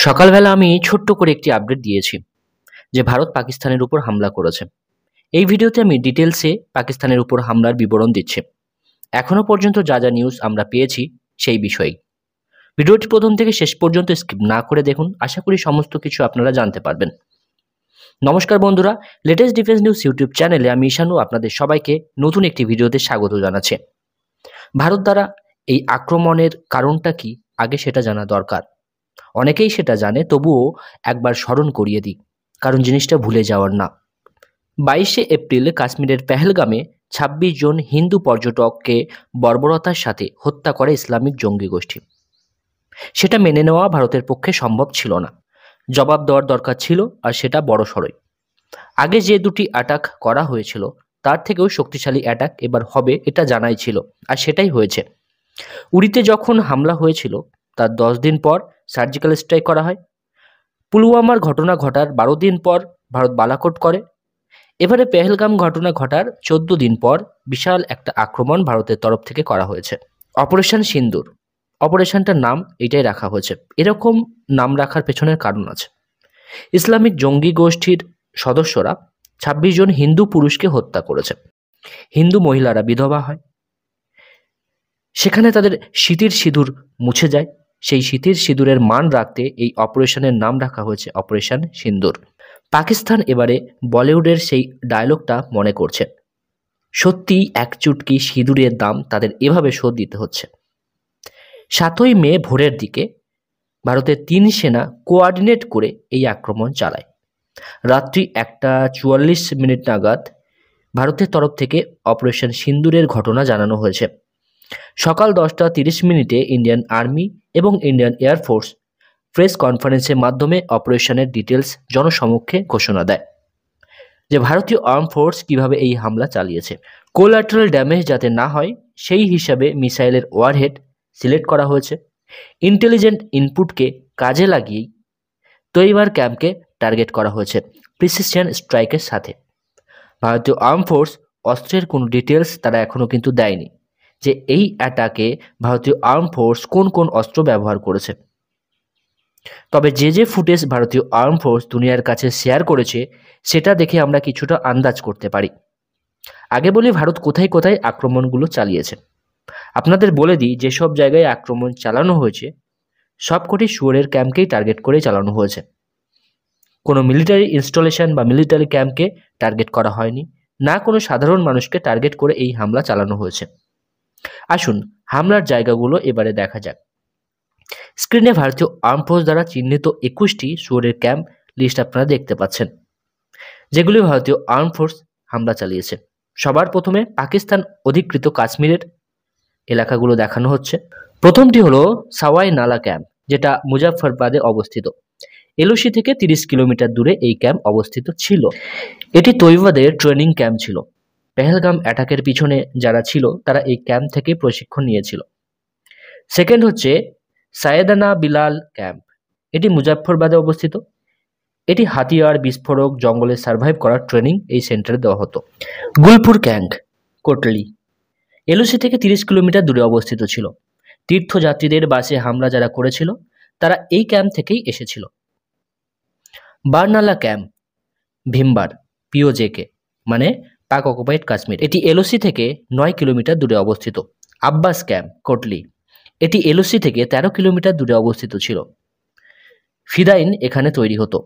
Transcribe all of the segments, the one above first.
সকালবেলা আমি ছোট্ট করে একটি আপডেট দিয়েছি যে ভারত পাকিস্তানের উপর হামলা করেছে। এই ভিডিওতে আমি ডিটেলসে পাকিস্তানের উপর হামলার বিবরণ দিচ্ছি। এখনো পর্যন্ত যা যা নিউজ আমরা পেয়েছি সেই বিষয়েই। ভিডিওটি প্রথম থেকে শেষ পর্যন্ত স্কিপ না করে দেখুন, আশা করি সমস্ত কিছু আপনারা জানতে পারবেন। নমস্কার বন্ধুরা, লেটেস্ট ডিফেন্স নিউজ ইউটিউব চ্যানেলে আমি ঈশানু আপনাদের সবাইকে নতুন একটি ভিডিওতে স্বাগত জানাচ্ছি। ভারত দ্বারা এই আক্রমণের কারণটা কি আগে সেটা জানা দরকার। অনেকেই সেটা জানে, তবুও একবার স্মরণ করিয়ে দিই, কারণ জিনিসটা ভুলে যাওয়ার না। 22শে এপ্রিল কাশ্মীরের পেহেলগামে ২৬ জন হিন্দু পর্যটককে বর্বরতার সাথে হত্যা করে ইসলামিক জঙ্গি গোষ্ঠী। সেটা মেনে নেওয়া ভারতের পক্ষে সম্ভব ছিল না, জবাব দেওয়ার দরকার ছিল, আর সেটা বড়সড়ই। আগে যে দুটি অ্যাটাক করা হয়েছিল তার থেকেও শক্তিশালী অ্যাটাক এবার হবে, এটা জানাই ছিল, আর সেটাই হয়েছে। উড়িতে যখন হামলা হয়েছিল তার 10 দিন পর সার্জিক্যাল স্ট্রাইক করা হয়। পুলওয়ামার ঘটনা ঘটার 12 দিন পর ভারত বালাকোট করে। এবারে পেহেলগাম ঘটনা ঘটার 14 দিন পর বিশাল একটা আক্রমণ ভারতের তরফ থেকে করা হয়েছে, অপারেশন সিন্দুর। অপারেশনটার নাম এটাই রাখা হয়েছে। এরকম নাম রাখার পেছনের কারণ আছে। ইসলামিক জঙ্গি গোষ্ঠীর সদস্যরা 26 জন হিন্দু পুরুষকে হত্যা করেছে। হিন্দু মহিলারা বিধবা হয়, সেখানে তাদের স্মৃতির সিঁদুর মুছে যায়। সেই স্মৃতির সিঁদুরের মান রাখতে এই অপারেশনের নাম রাখা হয়েছে অপারেশন সিন্দুর। পাকিস্তান এবারে বলিউডের সেই ডায়লগটা মনে করছে। সত্যি এক চুটকি সিঁদুরের দাম তাদের এভাবে শোধ দিতে হচ্ছে। 7ই মে ভোরের দিকে ভারতের 3 সেনা কোঅর্ডিনেট করে এই আক্রমণ চালায়। রাত্রি 1:44 নাগাদ ভারতের তরফ থেকে অপারেশন সিন্দুরের ঘটনা জানানো হয়েছে। সকাল 10:30 ইন্ডিয়ান আর্মি এবং ইন্ডিয়ান এয়ারফোর্স প্রেস কনফারেন্সের মাধ্যমে অপারেশনের ডিটেলস জনসমক্ষে ঘোষণা দেয় যে ভারতীয় আর্ম ফোর্স কিভাবে এই হামলা চালিয়েছে। কোলাটারাল ড্যামেজ যাতে না হয় সেই হিসাবে মিসাইলের ওয়ারহেড সিলেক্ট করা হয়েছে। ইন্টেলিজেন্ট ইনপুটকে কাজে লাগিয়েই তৈবার ক্যাম্পকে টার্গেট করা হয়েছে প্রিসিশন স্ট্রাইকের সাথে। ভারতীয় আর্ম ফোর্স অস্ত্রের কোনো ডিটেলস তারা এখনও কিন্তু দেয়নি যে এই অ্যাটাকে ভারতীয় আর্ম ফোর্স কোন কোন অস্ত্র ব্যবহার করেছে। তবে যে ফুটেজ ভারতীয় আর্ম ফোর্স দুনিয়ার কাছে শেয়ার করেছে সেটা দেখে আমরা কিছুটা আন্দাজ করতে পারি। আগে বলি ভারত কোথায় কোথায় আক্রমণগুলো চালিয়েছে। আপনাদের বলে দিই, যেসব জায়গায় আক্রমণ চালানো হয়েছে সবকটি শুয়োরের ক্যাম্পকেই টার্গেট করে চালানো হয়েছে। কোনো মিলিটারি ইনস্টলেশন বা মিলিটারি ক্যাম্পকে টার্গেট করা হয়নি, না কোনো সাধারণ মানুষকে টার্গেট করে এই হামলা চালানো হয়েছে। আসুন হামলার জায়গাগুলো এবারে দেখা যাক। স্ক্রিনে ভারতীয় আর্ম ফোর্স দ্বারা চিহ্নিত 21টি শুয়োরের ক্যাম্প লিস্ট আপনারা দেখতে পাচ্ছেন, যেগুলি ভারতীয় আর্ম ফোর্স হামলা চালিয়েছে। সবার প্রথমে পাকিস্তান অধিকৃত কাশ্মীরের এলাকাগুলো দেখানো হচ্ছে। প্রথমটি হলো সাওয়াই নালা ক্যাম্প, যেটা মুজাফফরবাদে অবস্থিত। এলওসি থেকে 30 কিলোমিটার দূরে এই ক্যাম্প অবস্থিত ছিল। এটি তৈবাদের ট্রেনিং ক্যাম্প ছিল। পেহেলগাম অ্যাটাকের পিছনে যারা ছিল তারা এই ক্যাম্প থেকে প্রশিক্ষণ নিয়েছিল। সেকেন্ড হচ্ছে সায়েদানা বিলাল ক্যাম্প, এটি মুজাফফরবাদে অবস্থিত। এটি হাতিয়ার, বিস্ফোরক, জঙ্গলে সার্ভাইভ করার ট্রেনিং এই সেন্টারে দেওয়া হতো। গুলপুর ক্যাম্প কোটলি এলওসি থেকে 30 কিলোমিটার দূরে অবস্থিত ছিল। তীর্থযাত্রীদের বাসে হামলা যারা করেছিল তারা এই ক্যাম্প থেকেই এসেছিল। বারনালা ক্যাম্প ভীমবার পিওজেকে মানে পাক অকুপাইড কাশ্মীর, এটি এলওসি থেকে 9 কিলোমিটার দূরে অবস্থিত। আব্বাস ক্যাম্প কোটলি, এটি এলওসি থেকে 13 কিলোমিটার দূরে অবস্থিত ছিল। ফিদাইন এখানে তৈরি হতো।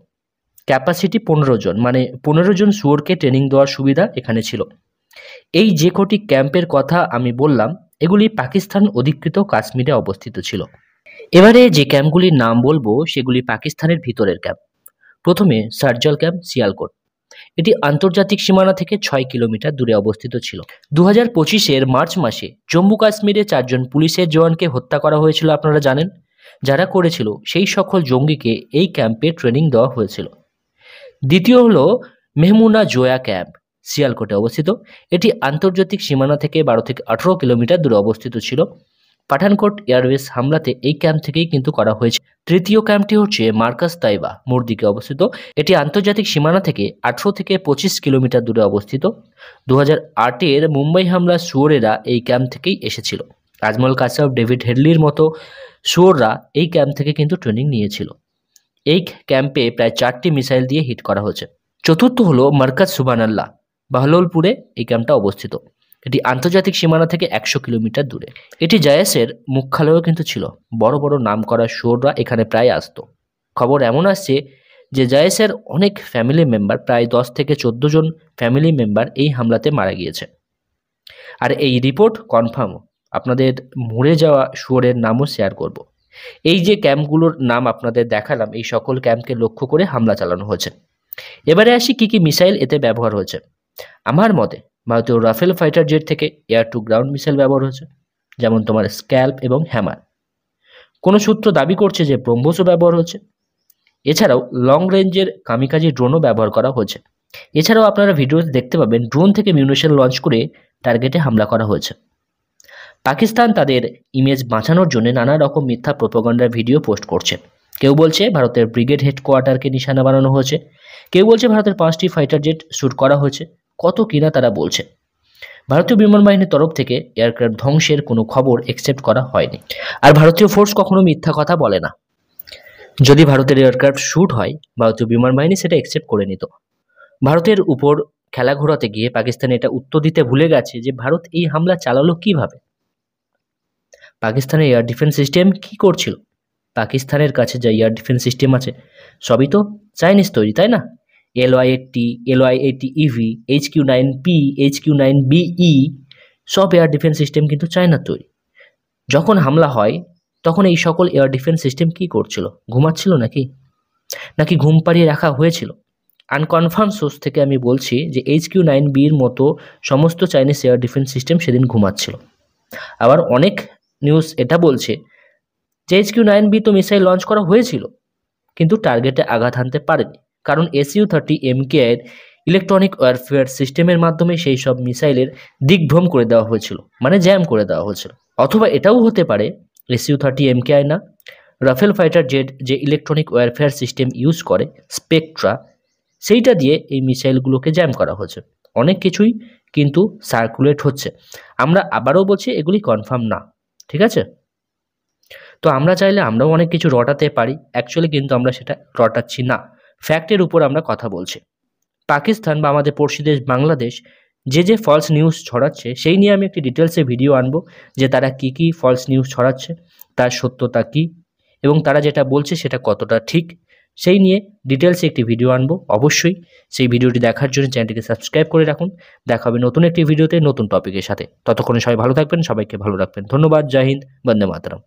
ক্যাপাসিটি 15 জন, মানে 15 জন শুয়োরকে ট্রেনিং দেওয়ার সুবিধা এখানে ছিল। এই যে কটি ক্যাম্পের কথা আমি বললাম এগুলি পাকিস্তান অধিকৃত কাশ্মীরে অবস্থিত ছিল। এবারে যে ক্যাম্পগুলির নাম বলবো সেগুলি পাকিস্তানের ভিতরের ক্যাম্প। প্রথমে সার্জাল ক্যাম্প সিয়ালকোট, এটি আন্তর্জাতিক সীমানা থেকে 6 কিলোমিটার দূরে অবস্থিত ছিল। 2025-এর মার্চ মাসে জম্মু কাশ্মীরে 4 জন পুলিশের জওয়ানকে হত্যা করা হয়েছিল, আপনারা জানেন। যারা করেছিল সেই সকল জঙ্গিকে এই ক্যাম্পে ট্রেনিং দেওয়া হয়েছিল। দ্বিতীয় হলো মেহমুনা জোয়া ক্যাম্প, সিয়ালকোটে অবস্থিত। এটি আন্তর্জাতিক সীমানা থেকে 12 থেকে 18 কিলোমিটার দূরে অবস্থিত ছিল। পাঠানকোট এয়ারবেস হামলাতে এই ক্যাম্প থেকেই কিন্তু করা হয়েছে। তৃতীয় ক্যাম্পটি হচ্ছে মার্কাজ তাইবা মোরদিকে অবস্থিত। এটি আন্তর্জাতিক সীমানা থেকে 18 থেকে 25 কিলোমিটার দূরে অবস্থিত। 2008-এর মুম্বাই হামলার শুয়োরেরা এই ক্যাম্প থেকেই এসেছিল। আজমল কাসাব, ডেভিড হেডলির মতো শুয়োররা এই ক্যাম্প থেকে কিন্তু ট্রেনিং নিয়েছিল। এই ক্যাম্পে প্রায় 4টি মিসাইল দিয়ে হিট করা হয়েছে। চতুর্থ হলো মার্কাজ সুবহানাল্লাহ, বাহলোলপুরে এই ক্যাম্পটা অবস্থিত। এটি আন্তর্জাতিক সীমানা থেকে 100 কিলোমিটার দূরে। এটি জায়েসের মুখ্যালয়ও কিন্তু ছিল। বড় বড় নাম করা শোররা এখানে প্রায় আসতো। খবর এমন আসছে যে জায়েসের অনেক ফ্যামিলি মেম্বার, প্রায় 10 থেকে 14 জন ফ্যামিলি মেম্বার এই হামলাতে মারা গিয়েছে। আর এই রিপোর্ট কনফার্ম, আপনাদের মরে যাওয়া শুয়োরের নামও শেয়ার করব। এই যে ক্যাম্পগুলোর নাম আপনাদের দেখালাম, এই সকল ক্যাম্পকে লক্ষ্য করে হামলা চালানো হয়েছে। এবারে আসি কি কি মিসাইল এতে ব্যবহার হয়েছে। আমার মতে ভারতীয় রাফেল ফাইটার জেট থেকে এয়ার টু গ্রাউন্ড মিসাইল ব্যবহার হয়েছে, যেমন তোমার স্ক্যাল্প এবং হ্যামার। কোনো সূত্র দাবি করছে যে ব্রহ্মসও ব্যবহার হচ্ছে। এছাড়াও লং রেঞ্জের কামিকাজি ড্রোনও ব্যবহার করা হয়েছে। এছাড়াও আপনারা ভিডিওতে দেখতে পাবেন ড্রোন থেকে মিউনিশন লঞ্চ করে টার্গেটে হামলা করা হয়েছে। পাকিস্তান তাদের ইমেজ বাঁচানোর জন্য নানা রকম মিথ্যা প্রোপাগান্ডার ভিডিও পোস্ট করছে। কেউ বলছে ভারতের ব্রিগেড হেডকোয়ার্টারকে নিশানা বানানো হয়েছে, কেউ বলছে ভারতের 5টি ফাইটার জেট শ্যুট করা হয়েছে, কত কিনা তারা বলছে। ভারতীয় বিমান বাহিনীর তরফ থেকে এয়ারক্রাফট ধ্বংসের কোনো খবর অ্যাকসেপ্ট করা হয়নি। আর ভারতীয় ফোর্স কখনো মিথ্যা কথা বলে না। যদি ভারতের এয়ারক্রাফট শ্যুট হয়, ভারতীয় বিমান বাহিনী সেটা অ্যাকসেপ্ট করে নিত। ভারতের উপর খেলা ঘোরাতে গিয়ে পাকিস্তান এটা উত্তর দিতে ভুলে গেছে যে ভারত এই হামলা চালালো কিভাবে। পাকিস্তানের এয়ার ডিফেন্স সিস্টেম কি করছিল? পাকিস্তানের কাছে যা এয়ার ডিফেন্স সিস্টেম আছে সবই তো চাইনিজ তৈরি, তাই না? LY-80, LY-80EV, HQ-9P, HQ-9BE সব এয়ার ডিফেন্স সিস্টেম কিন্তু চায়নার তৈরি। যখন হামলা হয় তখন এই সকল এয়ার ডিফেন্স সিস্টেম কি করছিল? ঘুমাচ্ছিল নাকি ঘুম পাড়িয়ে রাখা হয়েছিল? আনকনফার্ম সোর্স থেকে আমি বলছি যে HQ-9Bর মতো সমস্ত চাইনিজ এয়ার ডিফেন্স সিস্টেম সেদিন ঘুমাচ্ছিল। আবার অনেক নিউজ এটা বলছে যে HQ-9B তো মিসাইল লঞ্চ করা হয়েছিল, কিন্তু টার্গেটে আঘাত হানতে পারেনি, কারণ SU-30 MKI এর ইলেকট্রনিক ওয়ারফেয়ার সিস্টেমের মাধ্যমে সেই সব মিসাইলের দিকভ্রম করে দেওয়া হয়েছিল, মানে জ্যাম করে দেওয়া হয়েছিল। অথবা এটাও হতে পারে SU-30 MKI না, রাফেল ফাইটার জেট যে ইলেকট্রনিক ওয়ারফেয়ার সিস্টেম ইউজ করে স্পেকট্রা, সেইটা দিয়ে এই মিসাইলগুলোকে জ্যাম করা হয়েছে। অনেক কিছুই কিন্তু সার্কুলেট হচ্ছে। আমরা আবারও বলছি এগুলি কনফার্ম না, ঠিক আছে? তো আমরা চাইলে আমরাও অনেক কিছু রটাতে পারি, অ্যাকচুয়ালি কিন্তু আমরা সেটা রটাচ্ছি না, ফ্যাক্টের উপর আমরা কথা বলছি। পাকিস্তান বা আমাদের পড়শি দেশ বাংলাদেশ যে ফলস নিউজ ছড়াচ্ছে সেই নিয়ে আমি একটি ডিটেলসে ভিডিও আনবো, যে তারা কি কি ফলস নিউজ ছড়াচ্ছে, তার সত্যতা কি, এবং তারা যেটা বলছে সেটা কতটা ঠিক, সেই নিয়ে ডিটেলসে একটি ভিডিও আনবো। অবশ্যই সেই ভিডিওটি দেখার জন্য চ্যানেলটিকে সাবস্ক্রাইব করে রাখুন। দেখা হবে নতুন একটি ভিডিওতে নতুন টপিকের সাথে। ততক্ষণে সবাই ভালো থাকবেন, সবাইকে ভালো রাখবেন। ধন্যবাদ। জয় হিন্দ, বন্দে মাতরম।